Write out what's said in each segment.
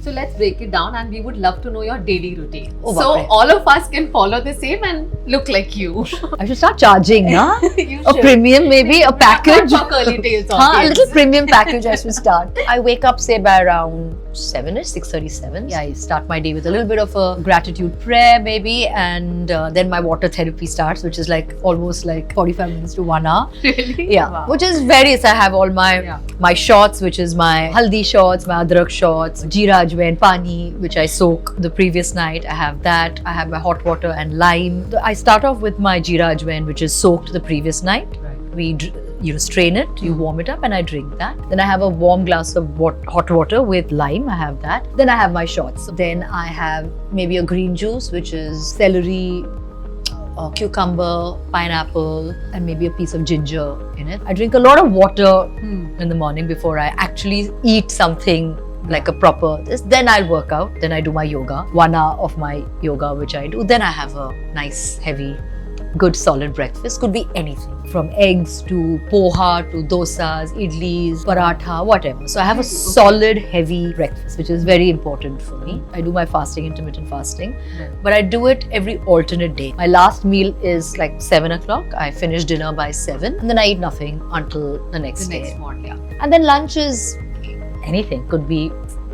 So let's break it down, and we would love to know your daily routine. Oh, so bapre. all of us can follow the same and look like you. I should start charging, na? You A should. premium, maybe a package. Not for curly tails Haan, a audience. little premium package I should start. I wake up say by around 7ish, 6:37. Yeah, I start my day with a little bit of a gratitude prayer maybe, and then my water therapy starts, which is like almost like 45 minutes to 1 hour. Really? Yeah, Wow. which is various. I have all my shots, which is my haldi shots, my adrak shots, jeera ajwain, pani, which I soak the previous night. I have that. I have my hot water and lime. I start off with my jeera ajwain, which is soaked the previous night. Right. We strain it, you warm it up, and I drink that. Then I have a warm glass of hot water with lime. I have that. Then I have my shots. Then I have maybe a green juice, which is celery, cucumber, pineapple, and maybe a piece of ginger in it. I drink a lot of water in the morning before I actually eat something like a proper this. Then I'll work out. Then I do my yoga. 1 hour of my yoga, which I do. Then I have a nice, heavy, good, solid breakfast. Could be anything from eggs to poha to dosas, idlis, paratha, whatever. So I have a solid, heavy breakfast, which is very important for me. I do my fasting, intermittent fasting, but I do it every alternate day. My last meal is like 7 o'clock. I finish dinner by 7, and then I eat nothing until the next The day. next morning. Yeah. And then lunch is anything. Could be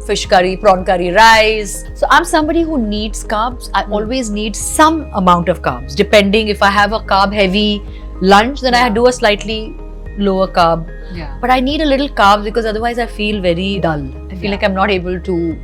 fish curry, prawn curry, rice. So I'm somebody who needs carbs. I always need some amount of carbs. Depending if I have a carb heavy lunch, then I do a slightly lower carb. Yeah. But I need a little carbs because otherwise I feel very dull. I feel like I'm not able to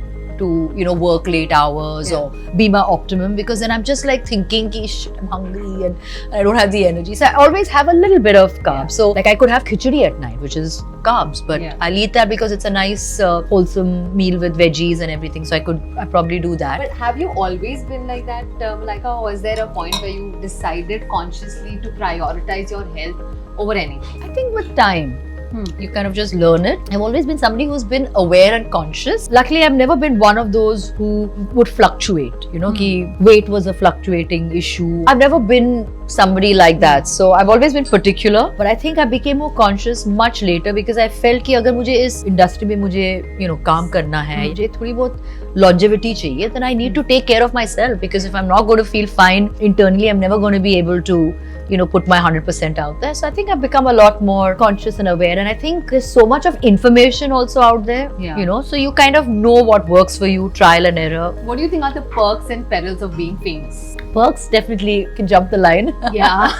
work late hours or be my optimum, because then I'm just like thinking ki shit, I'm hungry and I don't have the energy. So I always have a little bit of carbs. So like I could have khichdi at night, which is carbs, but I'll eat that because it's a nice wholesome meal with veggies and everything. So I probably do that. But have you always been like that, Malaika, or is there a point where you decided consciously to prioritize your health over anything? I think with time, you kind of just learn it. I've always been somebody who's been aware and conscious. Luckily, I've never been one of those who would fluctuate. Ki weight was a fluctuating issue. I've never been somebody like that. So I've always been particular. But I think I became more conscious much later because I felt कि अगर मुझे इस industry में मुझे काम करना है, मुझे थोड़ी बहुत longevity चाहिए, then I need to take care of myself, because if I'm not going to feel fine internally, I'm never going to be able to put my 100% out there. So I think I've become a lot more conscious and aware, and I think there's so much of information also out there, so you kind of know what works for you, trial and error. What do you think are the perks and perils of being famous? Perks, definitely can jump the line. Yeah.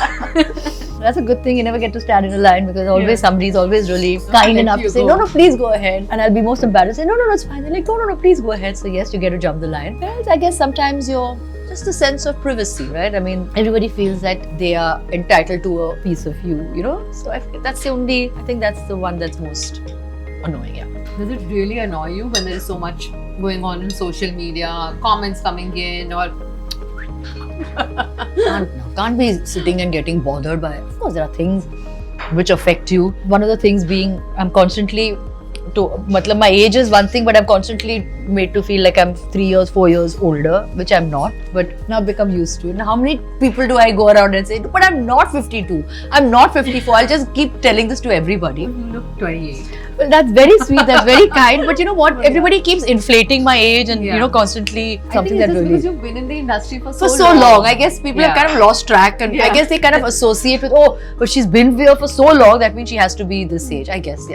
That's a good thing. You never get to stand in a line because always somebody's always really kind enough to say, no, please go ahead. And I'll be most embarrassed. Say, no, it's fine. They're like, no, please go ahead. So yes, you get to jump the line. Whereas I guess sometimes you're just a sense of privacy, right? I mean, everybody feels that they are entitled to a piece of you, So I think that's the one that's most annoying, yeah. Does it really annoy you when there is so much going on in social media, comments coming in, or Can't be sitting and getting bothered by it. Of course, there are things which affect you. One of the things being, I'm constantly my age is one thing, but I'm constantly made to feel like I'm 3 years, 4 years older, which I'm not. But now I've become used to it. Now, how many people do I go around and say, but I'm not 52, I'm not 54. I'll just keep telling this to everybody. you look 28? Well, that's very sweet, that's very kind. But you know what? Everybody keeps inflating my age and constantly something that I think it's just really. because you've been in the industry for For so long. I guess people have kind of lost track, and I guess they kind of associate with, but she's been here for so long, that means she has to be this age, I guess. Yeah.